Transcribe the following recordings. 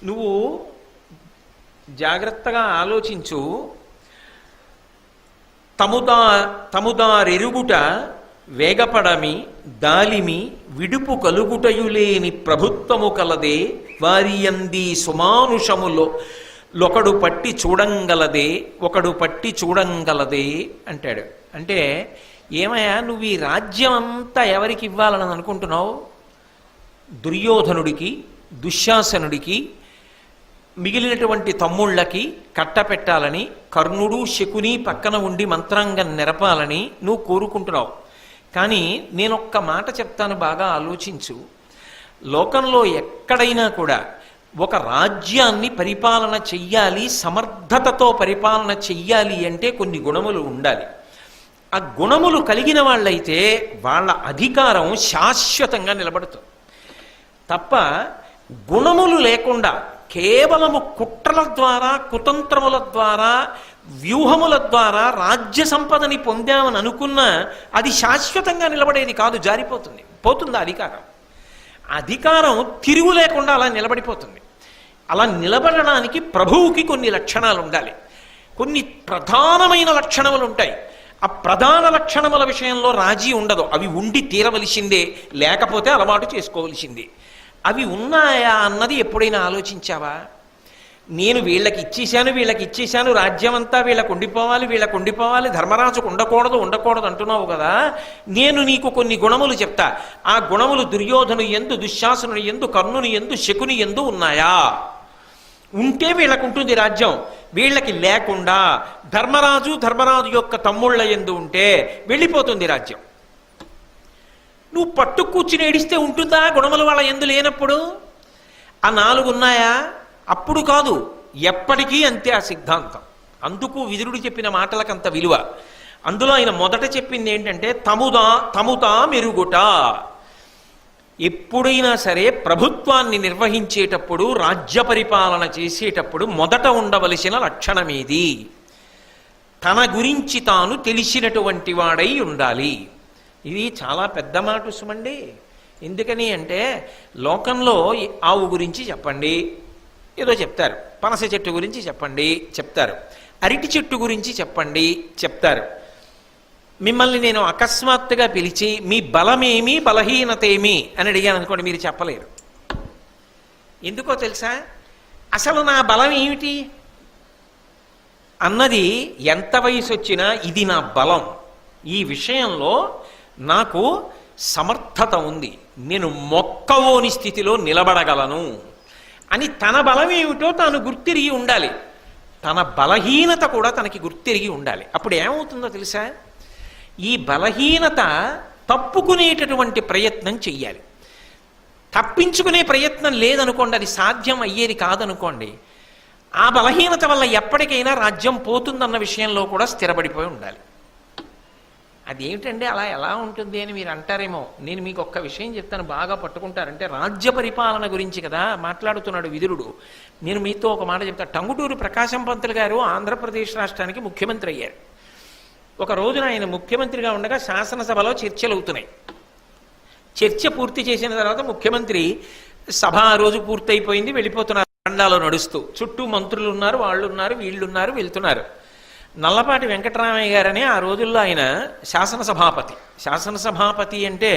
నువ్వు జాగ్రత్తగా ఆలోచించు. తముదారెరుగుట వేగపడమి దాలిమి విడుపు కలుగుటయులేని ప్రభుత్వము కలదే వారియంది సుమానుషములో ఒకడు పట్టి చూడంగలదే ఒకడు పట్టి చూడంగలదే అంటాడు. అంటే ఏమయ్యా, నువ్వు ఈ రాజ్యం అంతా ఎవరికి ఇవ్వాలని అనుకుంటున్నావు? దుర్యోధనుడికి, దుశ్శాసనుడికి, మిగిలినటువంటి తమ్ముళ్ళకి కట్టపెట్టాలని, కర్ణుడు శకుని పక్కన ఉండి మంత్రాంగం నెరపాలని నువ్వు కోరుకుంటున్నావు. కానీ నేనొక్క మాట చెప్తాను, బాగా ఆలోచించు. లోకంలో ఎక్కడైనా కూడా ఒక రాజ్యాన్ని పరిపాలన చెయ్యాలి, సమర్థతతో పరిపాలన చెయ్యాలి అంటే కొన్ని గుణములు ఉండాలి. ఆ గుణములు కలిగిన వాళ్ళైతే వాళ్ళ అధికారం శాశ్వతంగా నిలబడుతుంది. తప్ప గుణములు లేకుండా కేవలము కుట్రల ద్వారా, కుతంత్రముల ద్వారా, వ్యూహముల ద్వారా రాజ్య సంపదని పొందామని అనుకున్నా అది శాశ్వతంగా నిలబడేది కాదు, జారిపోతుంది, పోతుంది అధికారం. అధికారం తిరుగు లేకుండా అలా నిలబడిపోతుంది. అలా నిలబడడానికి ప్రభువుకి కొన్ని లక్షణాలు ఉండాలి, కొన్ని ప్రధానమైన లక్షణములు ఉంటాయి. ఆ ప్రధాన లక్షణముల విషయంలో రాజీ ఉండదు, అవి ఉండి తీరవలసిందే, లేకపోతే అలవాటు చేసుకోవలసిందే. అవి ఉన్నాయా అన్నది ఎప్పుడైనా ఆలోచించావా? నేను వీళ్ళకి ఇచ్చేశాను, రాజ్యం అంతా వీళ్ళకు ఉండిపోవాలి, ధర్మరాజుకు ఉండకూడదు అంటున్నావు కదా. నేను నీకు కొన్ని గుణములు చెప్తా. ఆ గుణములు దుర్యోధను యందు, దుశ్శాసనుని యందు, కర్ణుని యందు, శకుని యందు ఉన్నాయా? ఉంటే వీళ్ళకు ఉంటుంది రాజ్యం. వీళ్ళకి లేకుండా ధర్మరాజు యొక్క తమ్ముళ్ళ యందు ఉంటే వెళ్ళిపోతుంది రాజ్యం. నువ్వు పట్టు కూర్చుని ఏడిస్తే ఉంటుందా గుణములు వాళ్ళ యందు లేనప్పుడు? ఆ 4 ఉన్నాయా? అప్పుడు కాదు, ఎప్పటికీ అంతే ఆ సిద్ధాంతం. అందుకు విదురుడు చెప్పిన మాటలకు అంత విలువ. అందులో ఆయన మొదట చెప్పింది ఏంటంటే తముతా మెరుగుట. ఎప్పుడైనా సరే ప్రభుత్వాన్ని నిర్వహించేటప్పుడు, రాజ్య పరిపాలన చేసేటప్పుడు మొదట ఉండవలసిన లక్షణమేది? తన గురించి తాను తెలిసినటువంటి వాడై ఉండాలి. ఇది చాలా పెద్ద మాట సుమండి. ఎందుకని అంటే లోకంలో ఆవు గురించి చెప్పండి, ఏదో చెప్తారు. పనస చెట్టు గురించి చెప్పండి, చెప్తారు. అరటి చెట్టు గురించి చెప్పండి, చెప్తారు. మిమ్మల్ని నేను అకస్మాత్తుగా పిలిచి మీ బలమేమి బలహీనతేమి అని అడిగాను అనుకోండి, మీరు చెప్పలేరు. ఎందుకో తెలుసా? అసలు నా బలం ఏమిటి అన్నది ఎంత వయసు వచ్చినా ఇది నా బలం, ఈ విషయంలో నాకు సమర్థత ఉంది, నేను మొక్కవోని స్థితిలో నిలబడగలను అని తన బలం ఏమిటో తాను గుర్తిరిగి ఉండాలి. తన బలహీనత కూడా తనకి గుర్తిరిగి ఉండాలి. అప్పుడు ఏమవుతుందో తెలుసా? ఈ బలహీనత తప్పుకునేటటువంటి ప్రయత్నం చెయ్యాలి. తప్పించుకునే ప్రయత్నం లేదనుకోండి, అది సాధ్యం అయ్యేది కాదనుకోండి, ఆ బలహీనత వల్ల ఎప్పటికైనా రాజ్యం పోతుందన్న విషయంలో కూడా స్థిరపడిపోయి ఉండాలి. అదేమిటండి అలా ఎలా ఉంటుంది అని మీరు అంటారేమో. నేను మీకు ఒక్క విషయం చెప్తాను, బాగా పట్టుకుంటారంటే రాజ్య పరిపాలన గురించి కదా మాట్లాడుతున్నాడు విదురుడు. నేను మీతో ఒక మాట చెప్తాను. టంగుటూరి ప్రకాశం పంతులు గారు ఆంధ్రప్రదేశ్ రాష్ట్రానికి ముఖ్యమంత్రి అయ్యారు. ఒక రోజున ఆయన ముఖ్యమంత్రిగా ఉండగా శాసనసభలో చర్చలు అవుతున్నాయి. చర్చ పూర్తి చేసిన తర్వాత ముఖ్యమంత్రి సభ ఆ రోజు పూర్తయిపోయింది, వెళ్ళిపోతున్నారు దండాలో నడుస్తూ. చుట్టూ మంత్రులు ఉన్నారు, వాళ్ళు ఉన్నారు, వీళ్ళున్నారు, వెళ్తున్నారు. నల్లపాటి వెంకటరామయ్య గారని ఆ రోజుల్లో ఆయన శాసనసభాపతి. శాసనసభాపతి అంటే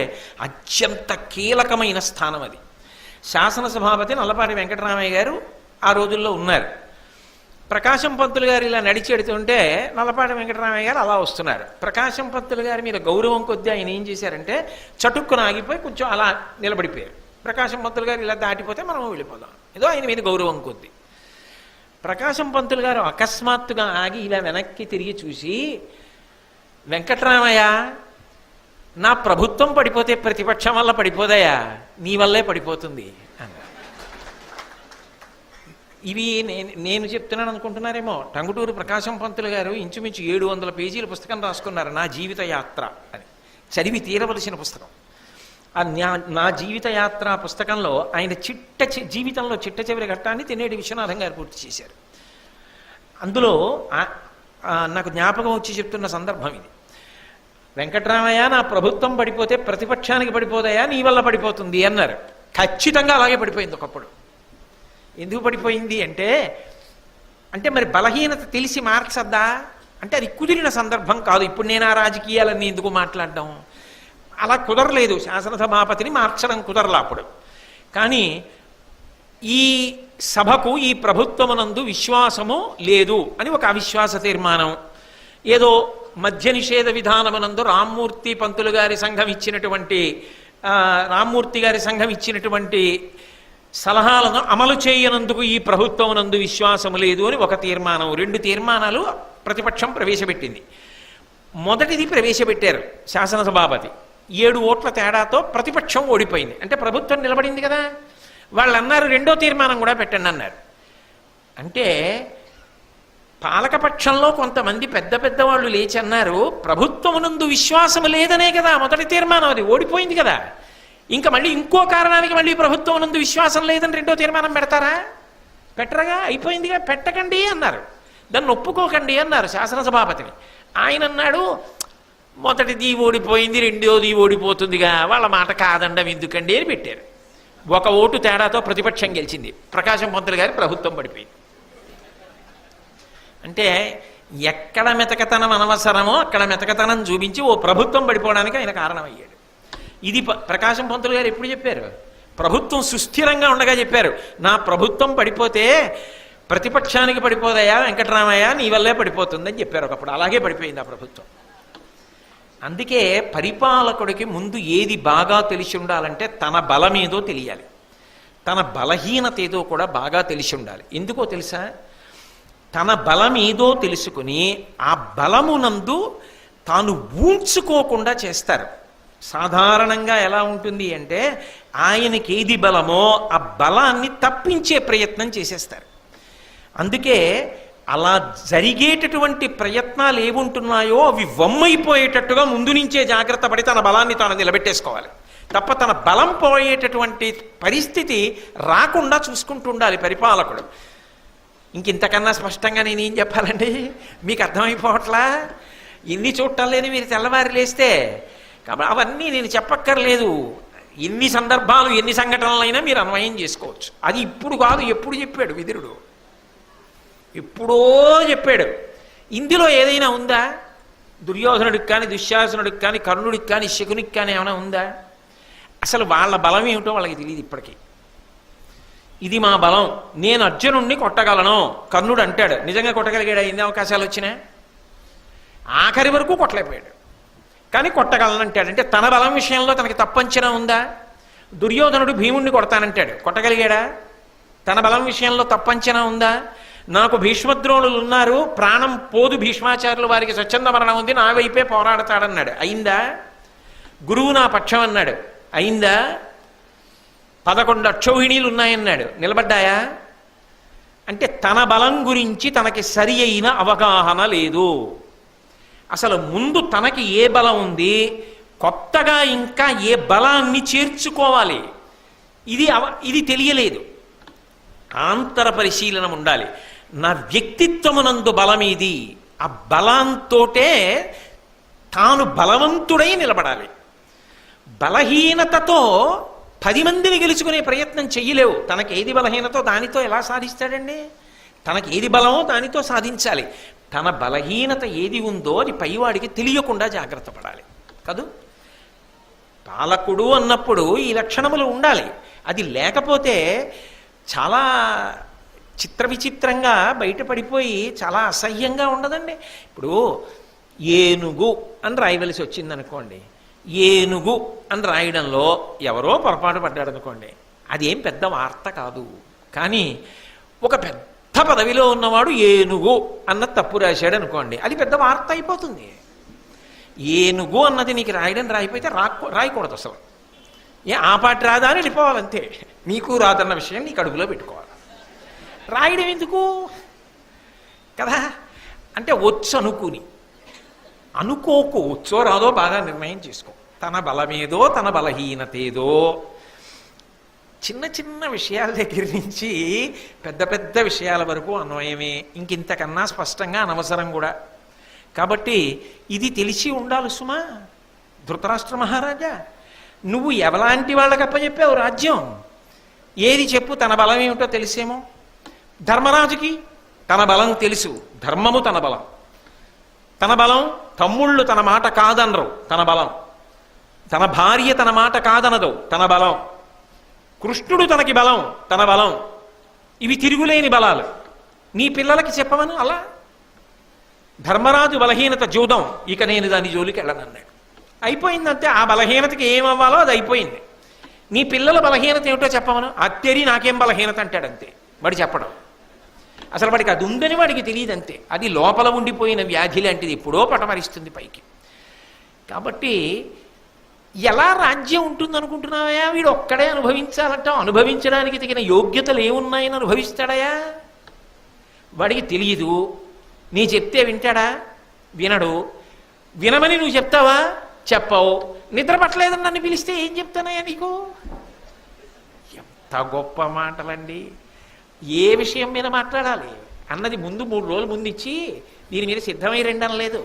అత్యంత కీలకమైన స్థానం అది. శాసనసభాపతి నల్లపాటి వెంకటరామయ్య గారు ఆ రోజుల్లో ఉన్నారు. ప్రకాశం పంతులు గారు ఇలా నడిచి ఎడుతుంటే నల్లపాటి వెంకటరామయ్య గారు అలా వస్తున్నారు. ప్రకాశం పంతులు గారి మీద గౌరవం కొద్దీ ఆయన ఏం చేశారంటే చటుక్కున ఆగిపోయి కొంచెం అలా నిలబడిపోయారు. ప్రకాశం పంతులు గారు ఇలా దాటిపోతే మనం వెళ్ళిపోదాం, ఏదో ఆయన మీద గౌరవం కొద్దీ. ప్రకాశం పంతులు గారు అకస్మాత్తుగా ఆగి ఇలా వెనక్కి తిరిగి చూసి, వెంకటరామయ్య, నా ప్రభుత్వం పడిపోతే ప్రతిపక్షం వల్ల పడిపోదయా, నీ వల్లే పడిపోతుంది అన్నారు. ఇవి నేను చెప్తున్నాను అనుకుంటున్నారేమో. టంగుటూరు ప్రకాశం పంతులు గారు ఇంచుమించు 700 పేజీల పుస్తకం రాసుకున్నారు, నా జీవిత యాత్ర అని. చదివి తీరవలసిన పుస్తకం. ఆ నా జీవిత యాత్ర పుస్తకంలో ఆయన జీవితంలో చిట్ట చివరి ఘట్టాన్ని తెన్నేటి విశ్వనాథం గారు పూర్తి చేశారు. అందులో నాకు జ్ఞాపకం వచ్చి చెప్తున్న సందర్భం ఇది. వెంకటరామయ్య, నా ప్రభుత్వం పడిపోతే ప్రతిపక్షానికి పడిపోదయా, నీ వల్ల పడిపోతుంది అన్నారు. ఖచ్చితంగా అలాగే పడిపోయింది ఒకప్పుడు. ఎందుకు పడిపోయింది అంటే అంటే మరి బలహీనత తెలిసి మార్చద్దా అంటే అది కుదిరిన సందర్భం కాదు. ఇప్పుడు నేను ఆ రాజకీయాలన్నీ ఎందుకు మాట్లాడడం, అలా కుదరలేదు. శాసనసభాపతిని మార్చడం కుదరలా అప్పుడు. కానీ ఈ సభకు ఈ ప్రభుత్వమునందు విశ్వాసము లేదు అని ఒక అవిశ్వాస తీర్మానం, ఏదో మద్య నిషేధ విధానమునందు రామ్మూర్తి పంతులు గారి సంఘం ఇచ్చినటువంటి రామ్మూర్తి గారి సంఘం ఇచ్చినటువంటి సలహాలను అమలు చేయనందుకు ఈ ప్రభుత్వమునందు విశ్వాసము లేదు అని ఒక తీర్మానం. 2 తీర్మానాలు ప్రతిపక్షం ప్రవేశపెట్టింది. మొదటిది ప్రవేశపెట్టారు శాసనసభాపతి, 7 ఓట్ల తేడాతో ప్రతిపక్షం ఓడిపోయింది. అంటే ప్రభుత్వం నిలబడింది కదా. వాళ్ళు అన్నారు 2వ తీర్మానం కూడా పెట్టండి అన్నారు. అంటే పాలకపక్షంలో కొంతమంది పెద్ద పెద్ద వాళ్ళు లేచి అన్నారు ప్రభుత్వమునందు విశ్వాసం లేదనే కదా మొదటి తీర్మానం, అది ఓడిపోయింది కదా, ఇంకా మళ్ళీ ఇంకో కారణానికి మళ్ళీ ప్రభుత్వమునందు విశ్వాసం లేదని 2వ తీర్మానం పెడతారా? పెట్టరగా, అయిపోయిందిగా, పెట్టకండి అన్నారు. దాన్ని ఒప్పుకోకండి అన్నారు శాసనసభాపతిని. ఆయన అన్నాడు మొదటిది ఓడిపోయింది, 2వది ఓడిపోతుందిగా, వాళ్ళ మాట కాదండం ఎందుకండి అని పెట్టారు. 1 ఓటు తేడాతో ప్రతిపక్షం గెలిచింది. ప్రకాశం పంతులు గారి ప్రభుత్వం పడిపోయింది. అంటే ఎక్కడ మెతకతనం అనవసరమో అక్కడ మెతకతనం చూపించి ఓ ప్రభుత్వం పడిపోవడానికి ఆయన కారణమయ్యాడు. ఇది ప్రకాశం పంతులు గారు ఎప్పుడు చెప్పారు? ప్రభుత్వం సుస్థిరంగా ఉండగా చెప్పారు. నా ప్రభుత్వం పడిపోతే ప్రతిపక్షానికి పడిపోదయా వెంకటరామయ్య, నీ వల్లే పడిపోతుందని చెప్పారు ఒకప్పుడు. అలాగే పడిపోయింది ఆ ప్రభుత్వం. అందుకే పరిపాలకుడికి ముందు ఏది బాగా తెలిసి ఉండాలంటే తన బలమేదో తెలియాలి, తన బలహీనత ఏదో కూడా బాగా తెలిసి ఉండాలి. ఎందుకో తెలుసా? తన బలం ఏదో తెలుసుకుని ఆ బలమునందు తాను ఊంచుకోకుండా చేస్తారు. సాధారణంగా ఎలా ఉంటుంది అంటే ఆయనకి ఏది బలమో ఆ బలాన్ని తప్పించే ప్రయత్నం చేసేస్తారు. అందుకే అలా జరిగేటటువంటి ప్రయత్నాలు ఏముంటున్నాయో అవి వమ్మైపోయేటట్టుగా ముందు నుంచే జాగ్రత్త పడి తన బలాన్ని తాను నిలబెట్టేసుకోవాలి. తప్ప తన బలం పోయేటటువంటి పరిస్థితి రాకుండా చూసుకుంటూ ఉండాలి పరిపాలకుడు. ఇంకింతకన్నా స్పష్టంగా నేనేం చెప్పాలండి, మీకు అర్థమైపోవట్లా? ఎన్ని చూడటం లేదు మీరు తెల్లవారి లేస్తే. కాబట్టి అవన్నీ నేను చెప్పక్కర్లేదు. ఎన్ని సందర్భాలు ఎన్ని సంఘటనలైనా మీరు అన్వయం చేసుకోవచ్చు. అది ఇప్పుడు కాదు, ఎప్పుడు చెప్పాడు విదురుడు, ఎప్పుడో చెప్పాడు. ఇందులో ఏదైనా ఉందా? దుర్యోధనుడికి కానీ దుశ్శాసనుడికి కానీ కర్ణుడికి కానీ శకునికి కానీ ఏమైనా ఉందా? అసలు వాళ్ళ బలం ఏమిటో వాళ్ళకి తెలియదు ఇప్పటికీ. ఇది మా బలం, నేను అర్జునుడిని కొట్టగలను కర్ణుడు అంటాడు. నిజంగా కొట్టగలిగాడు? ఎన్ని అవకాశాలు వచ్చినా ఆఖరి వరకు కొట్టలేకపోయాడు. కానీ కొట్టగలను అంటాడు. అంటే తన బలం విషయంలో తనకి తప్పంచనా ఉందా? దుర్యోధనుడు భీముణ్ణి కొడతానంటాడు, కొట్టగలిగాడా? తన బలం విషయంలో తప్పంచనా ఉందా? నాకు భీష్మద్రోణులు ఉన్నారు, ప్రాణం పోదు భీష్మాచార్యులు వారికి స్వచ్ఛంద మరణం ఉంది, నా వైపే పోరాడతాడన్నాడు, అయిందా? గురువు నా పక్షం అన్నాడు, అయిందా? 11 అక్షౌహిణీలు ఉన్నాయన్నాడు, నిలబడ్డాయా? అంటే తన బలం గురించి తనకి సరి అయిన అవగాహన లేదు. అసలు ముందు తనకి ఏ బలం ఉంది, కొత్తగా ఇంకా ఏ బలాన్ని చేర్చుకోవాలి, ఇది తెలియలేదు. ఆంతర పరిశీలన ఉండాలి. నా వ్యక్తిత్వమునందు బలమేది, ఆ బలంతోటే తాను బలవంతుడై నిలబడాలి. బలహీనతతో 10 మందిని గెలుచుకునే ప్రయత్నం చెయ్యలేవు. తనకేది బలహీనతో దానితో ఎలా సాధిస్తాడండి? తనకి ఏది బలమో దానితో సాధించాలి. తన బలహీనత ఏది ఉందో అది పైవాడికి తెలియకుండా జాగ్రత్త పడాలి కదూ. పాలకుడు అన్నప్పుడు ఈ లక్షణములు ఉండాలి. అది లేకపోతే చాలా చిత్ర విచిత్రంగా బయటపడిపోయి చాలా అసహ్యంగా ఉండదండి. ఇప్పుడు ఏనుగు అని రాయవలసి వచ్చిందనుకోండి, ఏనుగు అని రాయడంలో ఎవరో పొరపాటు పడ్డాడు అనుకోండి, అదేం పెద్ద వార్త కాదు. కానీ ఒక పెద్ద పదవిలో ఉన్నవాడు ఏనుగు అన్న తప్పు రాశాడు అనుకోండి, అది పెద్ద వార్త అయిపోతుంది. ఏనుగు అన్నది నీకు రాయడం రాయిపోతే రాయకూడదు అసలు. ఆ పాట రాదా అని వెళ్ళిపోవాలంతే. నీకు రాదన్న విషయం నీకు అడుగులో పెట్టుకోవాలి. రాయడం ఎందుకు కదా? అంటే వచ్చు అనుకుని, అనుకోకు, వచ్చో రాదో బాగా నిర్ణయం చేసుకో. తన బలమేదో తన బలహీనతేదో చిన్న చిన్న విషయాల దగ్గర నుంచి పెద్ద పెద్ద విషయాల వరకు అన్వయమే. ఇంకింతకన్నా స్పష్టంగా అనవసరం కూడా. కాబట్టి ఇది తెలిసి ఉండాలి సుమా. ధృతరాష్ట్ర మహారాజా, నువ్వు ఎవలాంటి వాళ్ళకి అప్పచెప్పావు రాజ్యం? ఏది చెప్పు, తన బలం ఏమిటో తెలిసేమో. ధర్మరాజుకి తన బలం తెలుసు, ధర్మము తన బలం. తన బలం తమ్ముళ్ళు తన మాట కాదనరు, తన బలం. తన భార్య తన మాట కాదనదు, తన బలం. కృష్ణుడు తనకి బలం, తన బలం. ఇవి తిరుగులేని బలాలు. నీ పిల్లలకి చెప్పమను అలా. ధర్మరాజు బలహీనత జూదం, ఇక నేను దాని జోలికి వెళ్ళనన్నాడు. అయిపోయిందంటే ఆ బలహీనతకి ఏమవ్వాలో అది అయిపోయింది. నీ పిల్లల బలహీనత ఏమిటో చెప్పమను. అత్తేరి నాకేం బలహీనత అంటాడంతే. వాడు చెప్పడం అసలు వాడికి అది ఉందని వాడికి తెలియదంతే. అది లోపల ఉండిపోయిన వ్యాధి లాంటిది, ఎప్పుడో పటమరిస్తుంది పైకి. కాబట్టి ఎలా రాజ్యం ఉంటుందనుకుంటున్నావయా? వీడు ఒక్కడే అనుభవించాలంటావు. అనుభవించడానికి తగిన యోగ్యతలు ఏమున్నాయని అనుభవిస్తాడయా? వాడికి తెలియదు. నీ చెప్తే వింటాడా? వినడు. వినమని నువ్వు చెప్తావా? చెప్పవు. నిద్ర పట్టలేదని నన్ను పిలిస్తే ఏం చెప్తానయ్యా నీకు? ఎంత గొప్ప మాటలండి. ఏ విషయం మీద మాట్లాడాలి అన్నది ముందు 3 రోజులు ముందు ఇచ్చి దీని మీద సిద్ధమై రండి అనలేదు.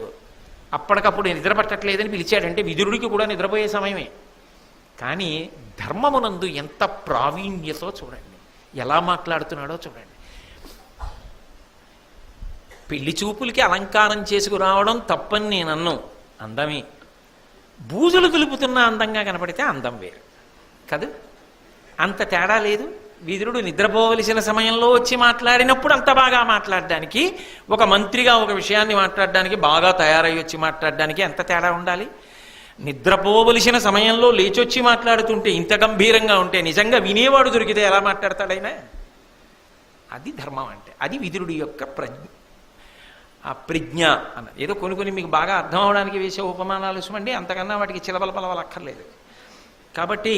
అప్పటికప్పుడు నిద్ర పట్టట్లేదని పిలిచాడంటే విదురుడికి కూడా నిద్రపోయే సమయమే. కానీ ధర్మమునందు ఎంత ప్రావీణ్యతో చూడండి, ఎలా మాట్లాడుతున్నాడో చూడండి. పెళ్లి చూపులకి అలంకారం చేసుకురావడం తప్పని నేను అన్ను, అందమే. బూజులు దులుపుతున్న అందంగా కనపడితే అందం వేరు కదా. అంత తేడా లేదు. విదురుడు నిద్రపోవలసిన సమయంలో వచ్చి మాట్లాడినప్పుడు అంత బాగా మాట్లాడడానికి, ఒక మంత్రిగా ఒక విషయాన్ని మాట్లాడడానికి బాగా తయారై వచ్చి మాట్లాడడానికి ఎంత తేడా ఉండాలి? నిద్రపోవలసిన సమయంలో లేచొచ్చి మాట్లాడుతుంటే ఇంత గంభీరంగా ఉంటే నిజంగా వినేవాడు దొరికితే ఎలా మాట్లాడతాడైనా? అది ధర్మం అంటే. అది విదురుడి యొక్క ఆ ప్రజ్ఞ అన్నది. ఏదో కొన్ని మీకు బాగా అర్థం అవడానికి వేసే ఉపమానాలు సుమండి, అంతకన్నా వాటికి చిలబల పలవలు అక్కర్లేదు. కాబట్టి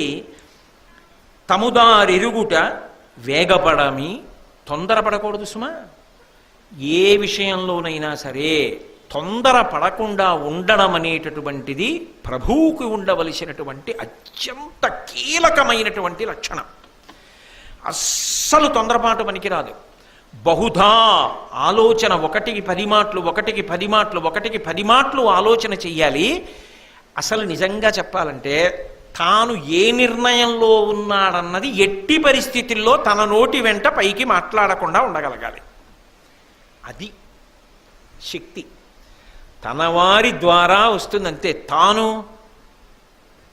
తముదారెరుగుట వేగపడమి, తొందరపడకూడదు సుమా. ఏ విషయంలోనైనా సరే తొందర పడకుండా ఉండడం అనేటటువంటిది ప్రభువుకి ఉండవలసినటువంటి అత్యంత కీలకమైనటువంటి లక్షణం. అస్సలు తొందరపాటు పనికిరాదు. బహుధా ఆలోచన, ఒకటికి 10 మాటలు ఆలోచన చెయ్యాలి. అసలు నిజంగా చెప్పాలంటే తాను ఏ నిర్ణయంలో ఉన్నాడన్నది ఎట్టి పరిస్థితుల్లో తన నోటి వెంట పైకి మాట్లాడకుండా ఉండగలగాలి. అది శక్తి. తన వారి ద్వారా వస్తుందంతే. తాను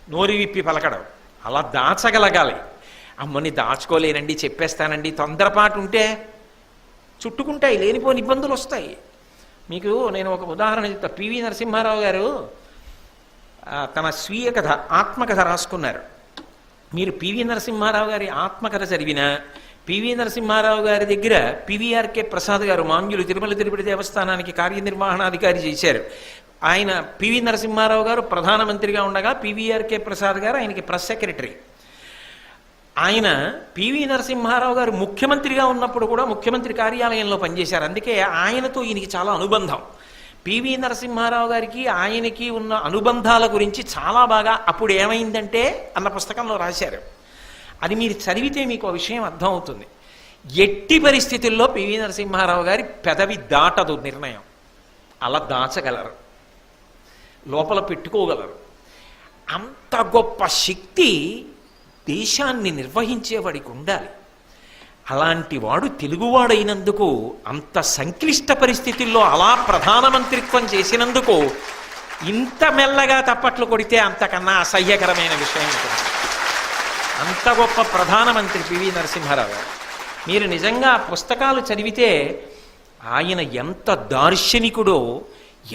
నోరి విప్పి పలకడం, అలా దాచగలగాలి. అమ్మని దాచుకోలేనండి, చెప్పేస్తానండి, తొందరపాటు ఉంటే చుట్టుకుంటాయి, లేనిపోని ఇబ్బందులు వస్తాయి. మీకు నేను ఒక ఉదాహరణ చెప్తా. పివి నరసింహారావు గారు తన స్వీయ కథ, ఆత్మకథ రాసుకున్నారు. మీరు పివి నరసింహారావు గారి ఆత్మకథ చదివినా, పివి నరసింహారావు గారి దగ్గర పివిఆర్కే ప్రసాద్ గారు మాన్యులు తిరుమల తిరుపతి దేవస్థానానికి కార్యనిర్వహణాధికారి చేశారు. ఆయన పివి నరసింహారావు గారు ప్రధానమంత్రిగా ఉండగా పివిఆర్కే ప్రసాద్ గారు ఆయనకి ప్రెస్ సెక్రటరీ. ఆయన పివి నరసింహారావు గారు ముఖ్యమంత్రిగా ఉన్నప్పుడు కూడా ముఖ్యమంత్రి కార్యాలయంలో పనిచేశారు. అందుకే ఆయనతో ఈయనకి చాలా అనుబంధం. పివి నరసింహారావు గారికి ఆయనకి ఉన్న అనుబంధాల గురించి చాలా బాగా అప్పుడు ఏమైందంటే అన్న పుస్తకంలో రాశారు. అది మీరు చదివితే మీకు ఆ విషయం అర్థమవుతుంది. ఎట్టి పరిస్థితుల్లో పివి నరసింహారావు గారి పెదవి దాటదు నిర్ణయం. అలా దాచగలరు, లోపల పెట్టుకోగలరు. అంత గొప్ప శక్తి దేశాన్ని నిర్వహించేవాడికి ఉండాలి. అలాంటి వాడు తెలుగువాడైనందుకు, అంత సంక్లిష్ట పరిస్థితుల్లో అలా ప్రధానమంత్రిత్వం చేసినందుకు ఇంత మెల్లగా తప్పట్లు కొడితే అంతకన్నా అసహ్యకరమైన విషయం ఉంటుంది. అంత గొప్ప ప్రధానమంత్రి పివి నరసింహారావు గారు. మీరు నిజంగా పుస్తకాలు చదివితే ఆయన ఎంత దార్శనికుడో,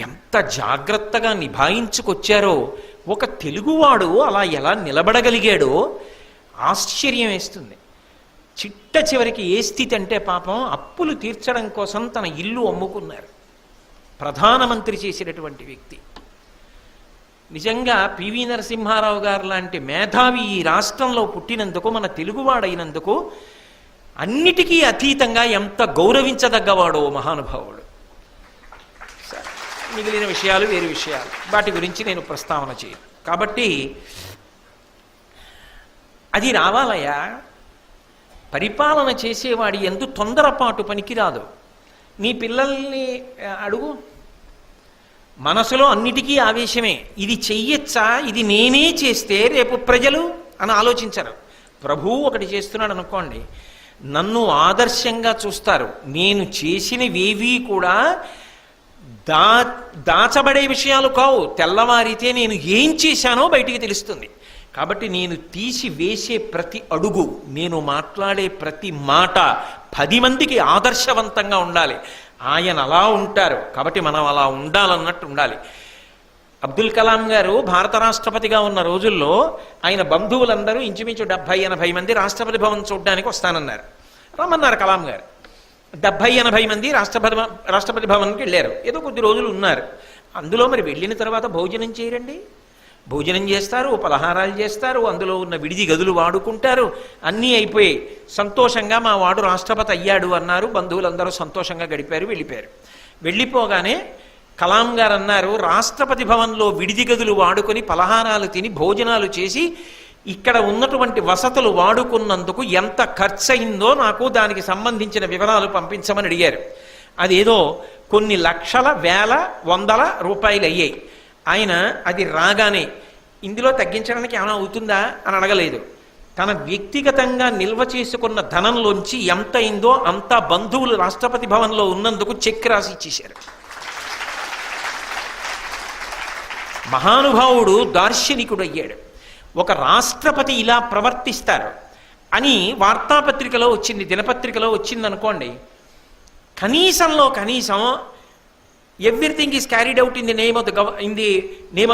ఎంత జాగ్రత్తగా నిభాయించుకొచ్చారో, ఒక తెలుగువాడు అలా ఎలా నిలబడగలిగాడో ఆశ్చర్యం వేస్తుంది. చిట్ట చివరికి ఏ స్థితి అంటే పాపం అప్పులు తీర్చడం కోసం తన ఇల్లు అమ్ముకున్నారు. ప్రధానమంత్రి చేసినటువంటి వ్యక్తి. నిజంగా పివి నరసింహారావు గారు లాంటి మేధావి ఈ రాష్ట్రంలో పుట్టినందుకు, మన తెలుగువాడైనందుకు అన్నిటికీ అతీతంగా ఎంత గౌరవించదగ్గవాడో మహానుభావుడు. మిగిలిన విషయాలు వేరు విషయాలు, వాటి గురించి నేను ప్రస్తావన చేయను. కాబట్టి అది రావాలయ్యా. పరిపాలన చేసేవాడి యందు తొందరపాటు పనికిరాదు. నీ పిల్లల్ని అడుగు, మనసులో అన్నిటికీ ఆవేశమే. ఇది చెయ్యొచ్చా, ఇది నేనే చేస్తే రేపు ప్రజలు అని ఆలోచించరు. ప్రభువు ఒకటి చేస్తున్నాడు అనుకోండి, నన్ను ఆదర్శంగా చూస్తారు. నేను చేసినవేవీ కూడా దాచబడే విషయాలు కావు. తెల్లవారితే నేను ఏం చేశానో బయటికి తెలుస్తుంది. కాబట్టి నేను తీసి వేసే ప్రతి అడుగు, నేను మాట్లాడే ప్రతి మాట 10 మందికి ఆదర్శవంతంగా ఉండాలి. ఆయన అలా ఉంటారు కాబట్టి మనం అలా ఉండాలన్నట్టు ఉండాలి. అబ్దుల్ కలాం గారు భారత రాష్ట్రపతిగా ఉన్న రోజుల్లో ఆయన బంధువులందరూ ఇంచుమించు 70-80 మంది రాష్ట్రపతి భవన్ చూడడానికి వస్తానన్నారు. రమ్మన్నారు కలాం గారు. 70-80 మంది రాష్ట్రపతి భవన్కి వెళ్ళారు. ఏదో కొద్ది రోజులు ఉన్నారు. అందులో మరి వెళ్ళిన తర్వాత భోజనం చేయరండి. భోజనం చేస్తారు, పలహారాలు చేస్తారు, అందులో ఉన్న విడిది గదులు వాడుకుంటారు. అన్నీ అయిపోయాయి. సంతోషంగా మా వాడు రాష్ట్రపతి అయ్యాడు అన్నారు. బంధువులందరూ సంతోషంగా గడిపారు, వెళ్ళిపోయారు. వెళ్ళిపోగానే కలాం గారు అన్నారు, రాష్ట్రపతి భవన్లో విడిది గదులు వాడుకొని పలహారాలు తిని భోజనాలు చేసి ఇక్కడ ఉన్నటువంటి వసతులు వాడుకున్నందుకు ఎంత ఖర్చు అయిందో నాకు దానికి సంబంధించిన వివరాలు పంపించమని అడిగారు. అదేదో కొన్ని లక్షల, వేల, వందల రూపాయలు అయ్యాయి. ఆయన అది రాగానే ఇందులో తగ్గించడానికి ఏమైనా అవుతుందా అని అడగలేదు. తన వ్యక్తిగతంగా నిల్వ చేసుకున్న ధనంలోంచి ఎంత అయిందో అంత బంధువులు రాష్ట్రపతి భవన్లో ఉన్నందుకు చెక్ రాసి ఇచ్చేశారు. మహానుభావుడు దార్శనికుడు అయ్యాడు. ఒక రాష్ట్రపతి ఇలా ప్రవర్తిస్తారు అని వార్తాపత్రికలో వచ్చింది, దినపత్రికలో వచ్చింది అనుకోండి, కనీసంలో కనీసం everything is carried out in the name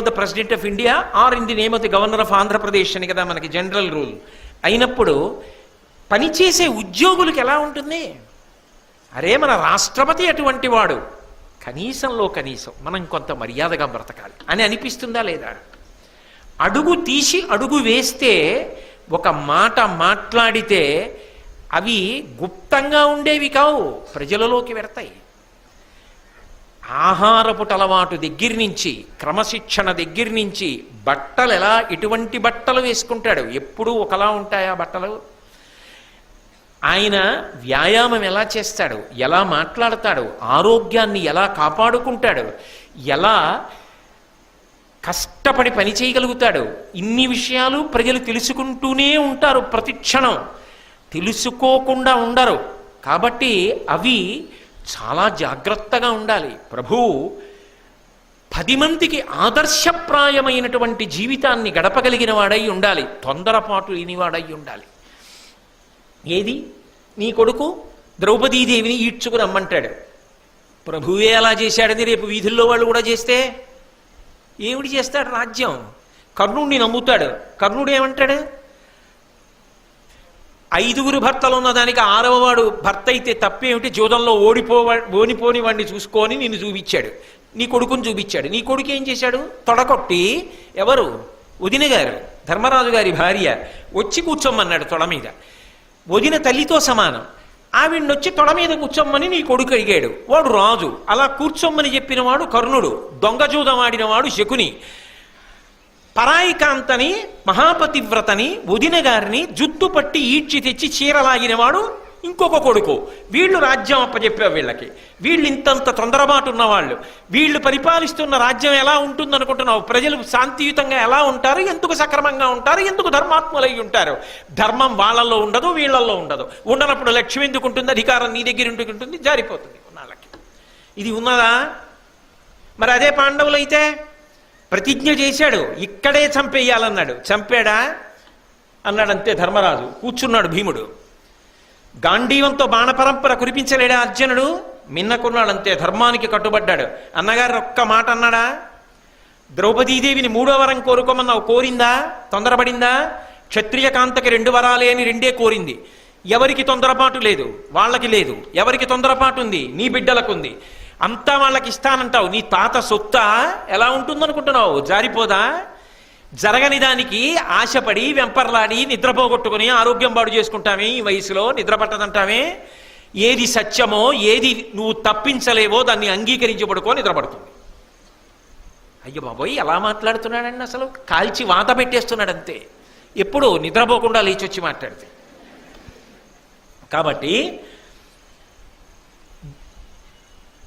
of the president of India or in the name of the governor of Andhra Pradesh అని కదా మనకి జనరల్ రూల్. అయినప్పుడు పనిచేసే ఉద్యోగులకు ఎలా ఉంటుంది? అరే మన రాష్ట్రపతి అటువంటి వాడు, కనీసంలో కనీసం మనం కొంత మర్యాదగా బ్రతకాలి అని అనిపిస్తుందా లేదా? అడుగు తీసి అడుగు వేస్తే, ఒక మాట మాట్లాడితే అవి గుప్తంగా ఉండేవి కావు, ప్రజలలోకి వెడతాయి. ఆహారపు అలవాటు దగ్గర నుంచి, క్రమశిక్షణ దగ్గర నుంచి, బట్టలు ఎలా ఎటువంటి బట్టలు వేసుకుంటాడు, ఎప్పుడూ ఒకలా ఉంటాయా బట్టలు? ఆయన వ్యాయామం ఎలా చేస్తాడు, ఎలా మాట్లాడతాడు, ఆరోగ్యాన్ని ఎలా కాపాడుకుంటాడు, ఎలా కష్టపడి పని చేయగలుగుతాడు, ఇన్ని విషయాలు ప్రజలు తెలుసుకుంటూనే ఉంటారు. ప్రతి క్షణం తెలుసుకోకుండా ఉండరు. కాబట్టి అవి చాలా జాగ్రత్తగా ఉండాలి. ప్రభువు 10 మందికి ఆదర్శప్రాయమైనటువంటి జీవితాన్ని గడపగలిగిన వాడై ఉండాలి. తొందరపాటు లేనివాడై ఉండాలి. ఏది నీ కొడుకు ద్రౌపదీదేవిని ఈడ్చుకుని రమ్మంటాడు. ప్రభువే అలా చేశాడని రేపు వీధుల్లో వాళ్ళు కూడా చేస్తే ఏమిటి చేస్తాడు? రాజ్యం. కర్ణుడిని నమ్ముతాడు. కర్ణుడు ఏమంటాడు? 5గురు భర్తలు ఉన్నదానికి 6వ వాడు భర్త అయితే తప్పేమిటి? జూదంలో ఓడిపోని వాడిని చూసుకొని నిన్ను చూపించాడు, నీ కొడుకుని చూపించాడు. నీ కొడుకు ఏం చేశాడు? తొడకొట్టి, ఎవరు? వదిన గారు, ధర్మరాజు గారి భార్య వచ్చి కూర్చోమన్నాడు తొడ మీద. వదిన తల్లితో సమానం. ఆవిడనొచ్చి తొడ మీద కూర్చోమ్మని నీ కొడుకు అడిగాడు. వాడు రాజు. అలా కూర్చోమ్మని చెప్పిన వాడు కర్ణుడు. దొంగజూదం ఆడినవాడు శకుని. పరాయి కాంతని, మహాపతివ్రతని, వదిన గారిని జుత్తు పట్టి ఈడ్చి తెచ్చి చీరలాగినవాడు ఇంకొక కొడుకు. వీళ్ళు రాజ్యం అప్పచెప్పావు వీళ్ళకి. వీళ్ళు ఇంతంత తొందరబాటు ఉన్నవాళ్ళు. వీళ్ళు పరిపాలిస్తున్న రాజ్యం ఎలా ఉంటుందనుకుంటున్నావు? ప్రజలు శాంతియుతంగా ఎలా ఉంటారు? ఎందుకు సక్రమంగా ఉంటారు? ఎందుకు ధర్మాత్ములై ఉంటారు? ధర్మం వాళ్ళల్లో ఉండదు, వీళ్ళల్లో ఉండదు. ఉండనప్పుడు లక్ష్యం ఎందుకు ఉంటుంది? అధికారం నీ దగ్గర ఉంటుంది, జారిపోతుంది ఉన్నాళ్ళకి. ఇది ఉన్నదా? మరి అదే పాండవులైతే ప్రతిజ్ఞ చేశాడు, ఇక్కడే చంపేయాలన్నాడు. చంపాడా? అన్నాడు అంతే ధర్మరాజు. కూర్చున్నాడు భీముడు. గాంధీవంతో బాణపరంపర కురిపించలేడా అర్జునుడు? మిన్నకున్నాడు అంతే. ధర్మానికి కట్టుబడ్డాడు. అన్నగారు ఒక్క మాట అన్నాడా? ద్రౌపదీదేవిని 3వ వరం కోరుకోమన్నావు, కోరిందా? తొందరపడిందా? క్షత్రియ కాంతకి 2 వరాలే అని 2 కోరింది. ఎవరికి తొందరపాటు లేదు, వాళ్ళకి లేదు. ఎవరికి తొందరపాటు ఉంది? నీ బిడ్డలకు ఉంది. అంతా వాళ్ళకి ఇస్తానంటావు. నీ తాత సొత్తా? ఎలా ఉంటుందనుకుంటున్నావు? జారిపోదా? జరగని దానికి ఆశపడి వెంపర్లాడి నిద్రపోగొట్టుకుని ఆరోగ్యం పాడు చేసుకుంటామే ఈ వయసులో. నిద్ర పట్టదంటామే. ఏది సత్యమో, ఏది నువ్వు తప్పించలేవో దాన్ని అంగీకరించి పడుకో, నిద్రపడుతుంది. అయ్యో బాబోయ్, ఎలా మాట్లాడుతున్నాడండి? అసలు కాల్చి వాత పెట్టేస్తున్నాడు అంతే. ఎప్పుడు నిద్రపోకుండా లేచొచ్చి మాట్లాడితే. కాబట్టి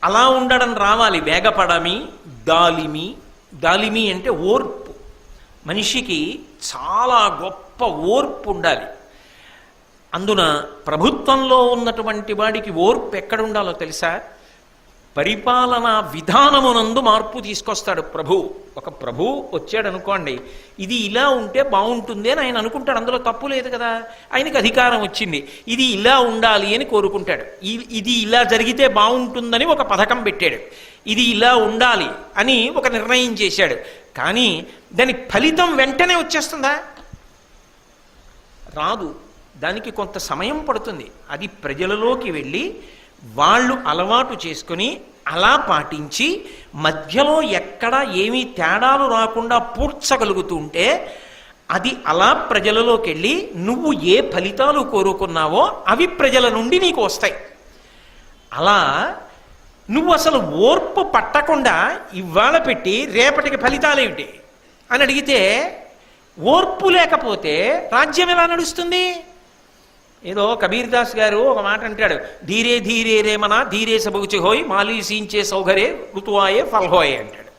అలా ఉండడం రావాలి. వేగపడమి, దాలిమి. దాలిమి అంటే ఓర్పు. మనిషికి చాలా గొప్ప ఓర్పు ఉండాలి. అందున ప్రభుత్వంలో ఉన్నటువంటి వాడికి ఓర్పు ఎక్కడుండాలో తెలుసా? పరిపాలనా విధానమునందు మార్పు తీసుకొస్తాడు ప్రభు. ఒక ప్రభు వచ్చాడు అనుకోండి, ఇది ఇలా ఉంటే బాగుంటుంది అని ఆయన అనుకుంటాడు, అందులో తప్పు లేదు కదా. ఆయనకి అధికారం వచ్చింది, ఇది ఇలా ఉండాలి అని కోరుకుంటాడు. ఇది ఇలా జరిగితే బాగుంటుందని ఒక పథకం పెట్టాడు, ఇది ఇలా ఉండాలి అని ఒక నిర్ణయం చేశాడు. కానీ దాని ఫలితం వెంటనే వచ్చేస్తుందా? రాదు. దానికి కొంత సమయం పడుతుంది. అది ప్రజలలోకి వెళ్ళి వాళ్ళు అలవాటు చేసుకుని అలా పాటించి మధ్యలో ఎక్కడ ఏమీ తేడాలు రాకుండా పూడ్చగలుగుతుంటే అది అలా ప్రజలలోకి వెళ్ళి నువ్వు ఏ ఫలితాలు కోరుకున్నావో అవి ప్రజల నుండి నీకు వస్తాయి. అలా నువ్వు అసలు ఓర్పు పట్టకుండా ఇవాళ పెట్టి రేపటికి ఫలితాలేమిటి అని అడిగితే, ఓర్పు లేకపోతే రాజ్యం ఎలా నడుస్తుంది? ఏదో కబీర్ దాస్ గారు ఒక మాట అంటాడు, ధీరే ధీరే రేమన ధీరే సబుచి హోయ్ మాలీ సీంచే సౌగరే ఋతువాయే ఫల్హోయే అంటాడు.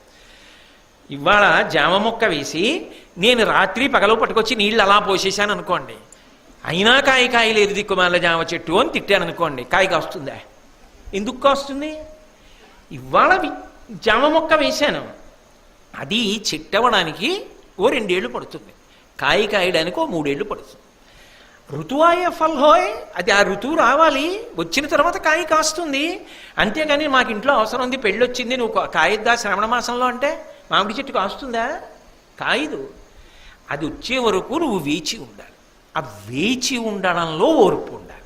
ఇవాళ జామ మొక్క వేసి నేను రాత్రి పగలు పట్టుకొచ్చి నీళ్ళు అలా పోసేసాను అనుకోండి, అయినా కాయ లేదు దిక్కుమాల జామ చెట్టు అని తిట్టాను అనుకోండి, కాయ కాస్తుందా? ఎందుకు కాస్తుంది? ఇవాళ జామ మొక్క వేశాను, అది చెట్టవడానికి ఓ 2 ఏళ్ళు పడుతుంది, కాయడానికి ఓ 3 ఏళ్ళు పడుతుంది. ఋతువాయే ఫల్హోయ్, అది ఆ ఋతువు రావాలి, వచ్చిన తర్వాత కాయ కాస్తుంది. అంతేగాని మాకు ఇంట్లో అవసరం ఉంది, పెళ్ళి వచ్చింది, నువ్వు కాయద్దా శ్రవణ మాసంలో అంటే మామిడి చెట్టు కాస్తుందా? కాయదు. అది వచ్చే వరకు నువ్వు వేచి ఉండాలి. ఆ వేచి ఉండడంలో ఓర్పు ఉండాలి.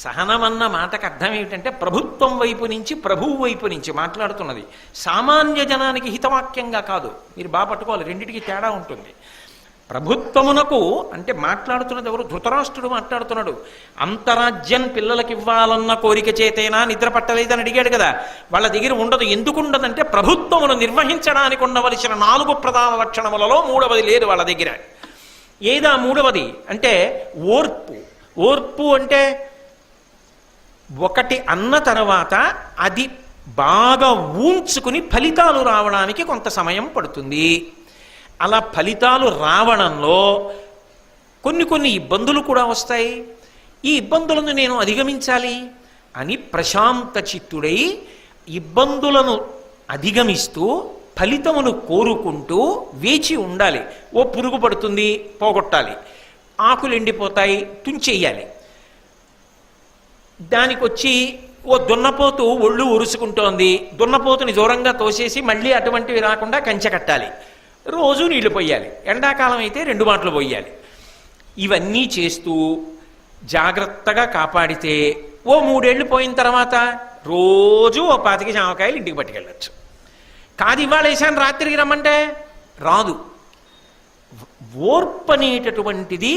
సహనం అన్న మాటకు అర్థం ఏమిటంటే ప్రభుత్వం వైపు నుంచి, ప్రభువు వైపు నుంచి మాట్లాడుతున్నది, సామాన్య జనానికి హితవాక్యంగా కాదు. మీరు బాగా పట్టుకోవాలి, రెండిటికి తేడా ఉంటుంది. ప్రభుత్వమునకు అంటే మాట్లాడుతున్నది ఎవరు? ధృతరాష్ట్రుడు మాట్లాడుతున్నాడు. అంతరాజ్యం పిల్లలకి ఇవ్వాలన్న కోరిక చేతేనా నిద్ర పట్టలేదని అడిగాడు కదా. వాళ్ళ దగ్గర ఉండదు. ఎందుకు ఉండదంటే ప్రభుత్వమును నిర్వహించడానికి ఉండవలసిన 4 ప్రధాన లక్షణములలో 3వది లేదు వాళ్ళ దగ్గర. ఏదా 3వది అంటే ఓర్పు. ఓర్పు అంటే ఒకటి అన్న తర్వాత అది బాగా ఊంచుకుని ఫలితాలు రావడానికి కొంత సమయం పడుతుంది. అలా ఫలితాలు రావడంలో కొన్ని ఇబ్బందులు కూడా వస్తాయి. ఈ ఇబ్బందులను నేను అధిగమించాలి అని ప్రశాంత చిత్తుడై ఇబ్బందులను అధిగమిస్తూ ఫలితమును కోరుకుంటూ వేచి ఉండాలి. ఓ పురుగు పడుతుంది, పోగొట్టాలి. ఆకులు ఎండిపోతాయి, తుంచెయ్యాలి. దానికొచ్చి ఓ దున్నపోతు ఒళ్ళు ఉరుసుకుంటోంది, దున్నపోతుని దూరంగా తోసేసి మళ్ళీ అటువంటివి రాకుండా కంచె కట్టాలి. రోజు నీళ్లు పోయాలి. ఎండాకాలం అయితే 2 మాటలు పోయాలి. ఇవన్నీ చేస్తూ జాగ్రత్తగా కాపాడితే ఓ 3 ఏళ్ళు పోయిన తర్వాత రోజు ఓ 25 జామకాయలు ఇంటికి పట్టుకెళ్ళచ్చు. కాదు ఇవాళ వేసాను రాత్రికి రమ్మంటే రాదు. ఓర్పు అనేటటువంటిది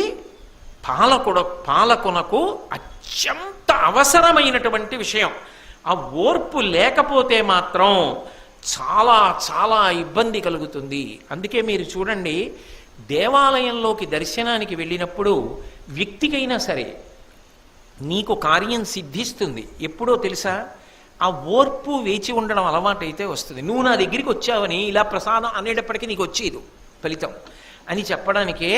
పాలకునకు అత్యంత అవసరమైనటువంటి విషయం. ఆ ఓర్పు లేకపోతే మాత్రం చాలా చాలా ఇబ్బంది కలుగుతుంది. అందుకే మీరు చూడండి, దేవాలయంలోకి దర్శనానికి వెళ్ళినప్పుడు వ్యక్తికైనా సరే నీకు కార్యం సిద్ధిస్తుంది. ఎప్పుడో తెలుసా? ఆ ఓర్పు వేచి ఉండడం అలవాటైతే వస్తుంది. నువ్వు నా దగ్గరికి వచ్చావని ఇలా ప్రసాదం అనేటప్పటికీ నీకు వచ్చేది ఫలితం అని చెప్పడానికే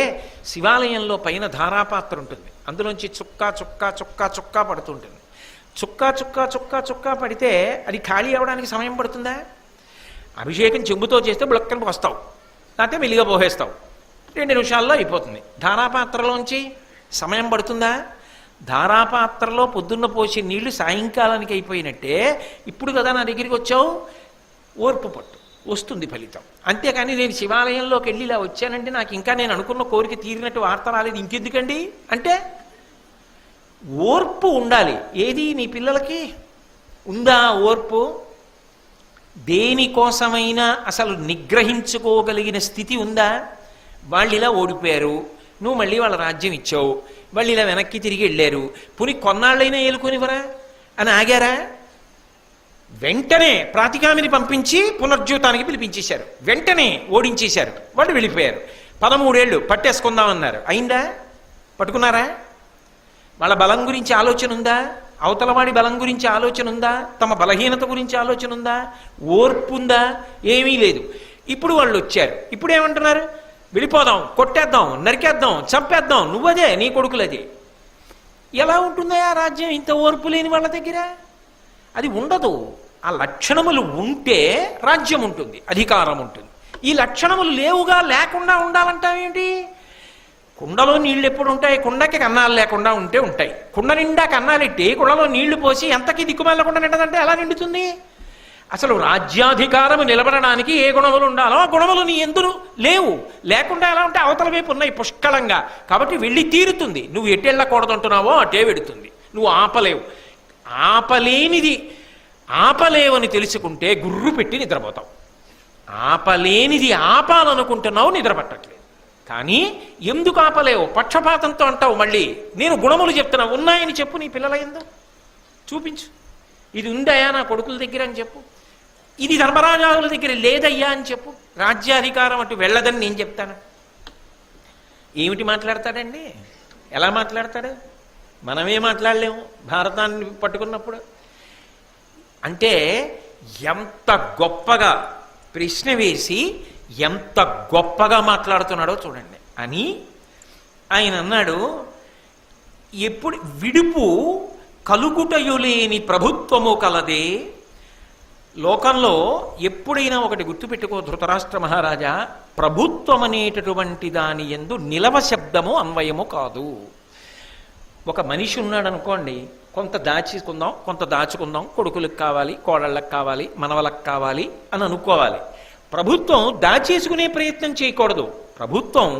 శివాలయంలో పైన ధారాపాత్ర ఉంటుంది. అందులోంచి చుక్కా చుక్కా చుక్కా చుక్కా పడుతుంటుంది. చుక్కా చుక్కా చుక్కా చుక్కా పడితే అది ఖాళీ అవ్వడానికి సమయం పడుతుందా? అభిషేకం చెంబుతో చేస్తే బుళక్కని పోస్తావు, లేకపోతే మెల్లిగా పోసేస్తావు, 2 నిమిషాల్లో అయిపోతుంది. ధారాపాత్రలోంచి సమయం పడుతుందా? ధారాపాత్రలో పొద్దున్న పోసి నీళ్లు సాయంకాలానికి అయిపోయినట్టే ఇప్పుడు కదా నా దగ్గరికి వచ్చావు, ఓర్పు పట్టు, వస్తుంది ఫలితం. అంతేకాని నేను శివాలయంలోకి వెళ్ళి ఇలా వచ్చానంటే నాకు ఇంకా నేను అనుకున్న కోరిక తీరినట్టు వార్త రాలేదు, ఇంకెందుకండి అంటే ఓర్పు ఉండాలి. ఏది నీ పిల్లలకి ఉందా ఓర్పు? దేనికోసమైనా అసలు నిగ్రహించుకోగలిగిన స్థితి ఉందా? వాళ్ళు ఇలా ఓడిపోయారు, నువ్వు మళ్ళీ వాళ్ళ రాజ్యం ఇచ్చావు, వాళ్ళు ఇలా వెనక్కి తిరిగి వెళ్ళారు, పుని కొన్నాళ్ళైనా ఏలుకొనివరా అని ఆగారా? వెంటనే ప్రాతికామిని పంపించి పునర్జ్యూతానికి పిలిపించేశారు, వెంటనే ఓడించేశారు, వాళ్ళు వెళ్ళిపోయారు. 13 ఏళ్ళు పట్టేసుకుందామన్నారు, అయిందా? పట్టుకున్నారా? వాళ్ళ బలం గురించి ఆలోచన ఉందా? అవతలవాడి బలం గురించి ఆలోచన ఉందా? తమ బలహీనత గురించి ఆలోచన ఉందా? ఓర్పు ఉందా? ఏమీ లేదు. ఇప్పుడు వాళ్ళు వచ్చారు, ఇప్పుడు ఏమంటున్నారు? వెళ్ళిపోదాం, కొట్టేద్దాం, నరికేద్దాం, చంపేద్దాం, నువ్వదే, నీ కొడుకులది. ఎలా ఉంటుందో ఆ రాజ్యం ఇంత ఓర్పు లేని వాళ్ళ దగ్గర? అది ఉండదు. ఆ లక్షణములు ఉంటే రాజ్యం ఉంటుంది, అధికారం ఉంటుంది. ఈ లక్షణములు లేవుగా, లేకుండా ఉండాలంటావేంటి? కుండలో నీళ్లు ఎప్పుడు ఉంటాయి? కుండకి కన్నాలు లేకుండా ఉంటే ఉంటాయి. కుండ నిండా కన్నాలెట్టి కుండలో నీళ్లు పోసి ఎంతకి దిక్కుమాలకుండా నిండదంటే ఎలా నిండుతుంది? అసలు రాజ్యాధికారము నిలబడడానికి ఏ గుణములు ఉండాలో ఆ గుణములు నీ ఎందుకు లేవు. లేకుండా ఎలా ఉంటే అవతల వైపు ఉన్నాయి పుష్కలంగా. కాబట్టి వెళ్ళి తీరుతుంది. నువ్వు ఎటు వెళ్ళకూడదంటున్నావో అటే వెడుతుంది. నువ్వు ఆపలేవు. ఆపలేవని తెలుసుకుంటే గుర్రు పెట్టి నిద్రపోతావు. ఆపలేనిది ఆపాలనుకుంటున్నావు, నిద్రపట్టట్లేదు. కానీ ఎందుకు ఆపలేవు? పక్షపాతంతో అంటావు. మళ్ళీ నేను గుణములు చెప్తున్నా, ఉన్నాయని చెప్పు. నీ పిల్లల ఎందు చూపించు. ఇది ఉందయ్యా నా కొడుకుల దగ్గర అని చెప్పు. ఇది ధర్మరాజావుల దగ్గర లేదయ్యా అని చెప్పు. రాజ్యాధికారం అటు వెళ్ళదని నేను చెప్తాను. ఏమిటి మాట్లాడతాడండి? ఎలా మాట్లాడతాడు? మనమే మాట్లాడలేము భారతాన్ని పట్టుకున్నప్పుడు. అంటే ఎంత గొప్పగా ప్రశ్న వేసి ఎంత గొప్పగా మాట్లాడుతున్నాడో చూడండి అని ఆయన అన్నాడు. ఎప్పుడు విడుపు కలుగుటయులేని ప్రభుత్వము కలదే. లోకంలో ఎప్పుడైనా ఒకటి గుర్తుపెట్టుకో ధృతరాష్ట్ర మహారాజా, ప్రభుత్వం అనేటటువంటి దాని యందు నిలవ శబ్దము అన్వయము కాదు. ఒక మనిషి ఉన్నాడు అనుకోండి, కొంత దాచుకుందాం, కొంత దాచుకుందాం, కొడుకులకు కావాలి, కోడళ్ళకు కావాలి, మనవలకు కావాలి అని అనుకోవాలి. ప్రభుత్వం దాచేసుకునే ప్రయత్నం చేయకూడదు. ప్రభుత్వం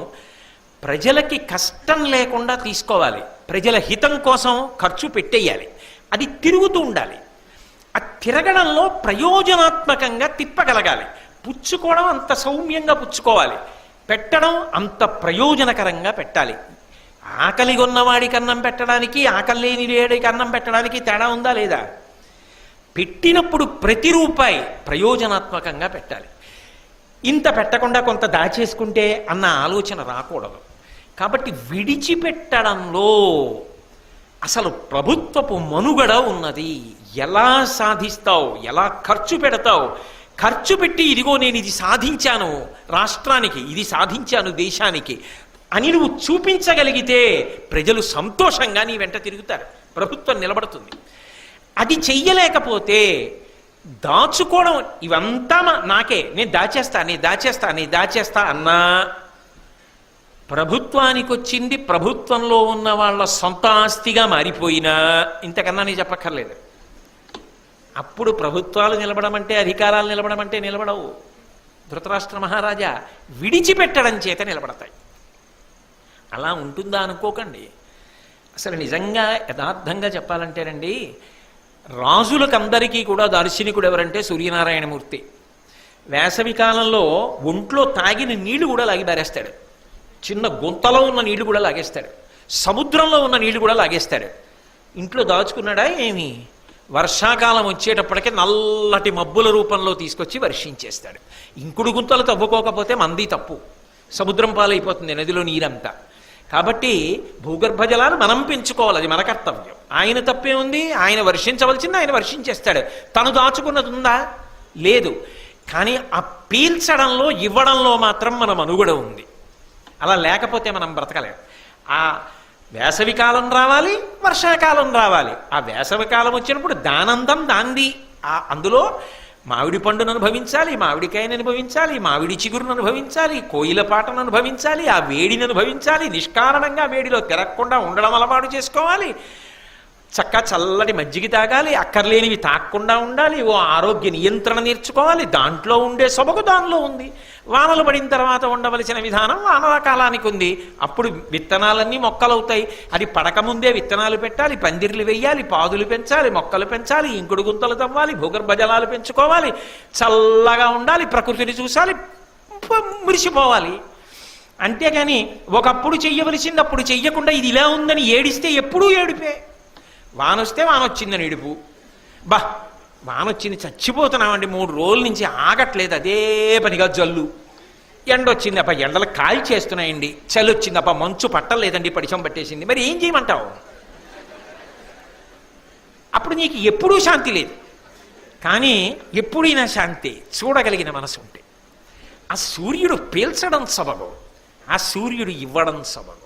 ప్రజలకి కష్టం లేకుండా తీసుకోవాలి. ప్రజల హితం కోసం ఖర్చు పెట్టేయాలి. అది తిరుగుతూ ఉండాలి. ఆ తిరగడంలో ప్రయోజనాత్మకంగా తిప్పగలగాలి. పుచ్చుకోవడం అంత సౌమ్యంగా పుచ్చుకోవాలి. పెట్టడం అంత ప్రయోజనకరంగా పెట్టాలి. ఆకలి ఉన్నవాడికి అన్నం పెట్టడానికి, ఆకలి లేని వేడికి అన్నం పెట్టడానికి తేడా ఉందా లేదా? పెట్టినప్పుడు ప్రతి రూపాయి ప్రయోజనాత్మకంగా పెట్టాలి. ఇంత పెట్టకుండా కొంత దాచేసుకుంటే అన్న ఆలోచన రాకూడదు. కాబట్టి విడిచిపెట్టడంలో అసలు ప్రభుత్వపు మనుగడ ఉన్నది. ఎలా సాధిస్తావు, ఎలా ఖర్చు పెడతావు, ఖర్చు పెట్టి ఇదిగో నేను ఇది సాధించాను రాష్ట్రానికి, ఇది సాధించాను దేశానికి అని నువ్వు చూపించగలిగితే ప్రజలు సంతోషంగా నీ వెంట తిరుగుతారు, ప్రభుత్వం నిలబడుతుంది. అది చెయ్యలేకపోతే దాచుకోవడం, ఇవంతా నాకే, నేను దాచేస్తా అన్నా ప్రభుత్వానికి వచ్చింది ప్రభుత్వంలో ఉన్న వాళ్ళ సొంత ఆస్తిగా మారిపోయినా ఇంతకన్నా నేను చెప్పక్కర్లేదు. అప్పుడు ప్రభుత్వాలు నిలబడమంటే, అధికారాలు నిలబడమంటే నిలబడవు. ధృతరాష్ట్ర మహారాజా విడిచిపెట్టడం చేత నిలబడతాయి. అలా ఉంటుందా అనుకోకండి. అసలు నిజంగా యథార్థంగా చెప్పాలంటేనండి, రాజులకందరికీ కూడా దార్శనికుడు ఎవరంటే సూర్యనారాయణమూర్తి. వేసవి కాలంలో ఒంట్లో తాగిన నీళ్లు కూడా లాగి బారేస్తాడు. చిన్న గుంతలో ఉన్న నీళ్లు కూడా లాగేస్తాడు. సముద్రంలో ఉన్న నీళ్లు కూడా లాగేస్తాడు. ఇంట్లో దాచుకున్నాడా ఏమి? వర్షాకాలం వచ్చేటప్పటికే నల్లటి మబ్బుల రూపంలో తీసుకొచ్చి వర్షించేస్తాడు. ఇంకుడు గుంతలు తవ్వుకోకపోతే మంది తప్పు, సముద్రం పాలైపోతుంది నదిలో నీరంతా. కాబట్టి భూగర్భ జలాలు మనం పెంచుకోవాలి, అది మన కర్తవ్యం. ఆయన తప్పే ఉంది? ఆయన వర్షించవలసింది ఆయన వర్షించేస్తాడు. తను దాచుకున్నది ఉందా? లేదు. కానీ ఆ పీల్చడంలో, ఇవ్వడంలో మాత్రం మన మనుగడ ఉంది. అలా లేకపోతే మనం బ్రతకలేం. ఆ వేసవికాలం రావాలి, వర్షాకాలం రావాలి. ఆ వేసవికాలం వచ్చినప్పుడు దానందం దాంది. అందులో మామిడి పండును అనుభవించాలి, మామిడికాయను అనుభవించాలి, మామిడి చిగురును అనుభవించాలి, కోయిల పాటను అనుభవించాలి, ఆ వేడిని అనుభవించాలి. నిష్కారణంగా వేడిలో తిరగకుండా ఉండడం అలవాటు చేసుకోవాలి. చక్కగా చల్లటి మజ్జిగ తాగాలి, అక్కర్లేనివి తాగకుండా ఉండాలి. ఓ ఆరోగ్య నియంత్రణ నేర్చుకోవాలి. దాంట్లో ఉండే సొబగు దానిలో ఉంది. వానలు పడిన తర్వాత ఉండవలసిన విధానం వానల కాలానికి ఉంది. అప్పుడు విత్తనాలన్నీ మొక్కలవుతాయి. అది పడకముందే విత్తనాలు పెట్టాలి, పందిర్లు వెయ్యాలి, పాదులు పెంచాలి, మొక్కలు పెంచాలి, ఇంకుడు గుంతలు తవ్వాలి, భూగర్భ జలాలు పెంచుకోవాలి, చల్లగా ఉండాలి, ప్రకృతిని చూసాలి, మురిసిపోవాలి. అంతేగాని ఒకప్పుడు చెయ్యవలసింది అప్పుడు చెయ్యకుండా ఇది ఇలా ఉందని ఏడిస్తే ఎప్పుడూ ఏడిపే. వానొస్తే వానొచ్చిందని ఏడుపు. వానొచ్చింది చచ్చిపోతున్నామండి, 3 రోజుల నుంచి ఆగట్లేదు, అదే పనిగా జల్లు. ఎండొచ్చింది అప్ప ఎండలు కాల్ చేస్తున్నాయండి, చలి వచ్చింది అప్ప మంచు పట్టలేదండి, పడిచం పట్టేసింది. మరి ఏం చేయమంటావు? అప్పుడు నీకు ఎప్పుడూ శాంతి లేదు. కానీ ఎప్పుడైనా శాంతి చూడగలిగిన మనసు ఉంటే. ఆ సూర్యుడు పీల్చడం సబబు, ఆ సూర్యుడు ఇవ్వడం సబబు.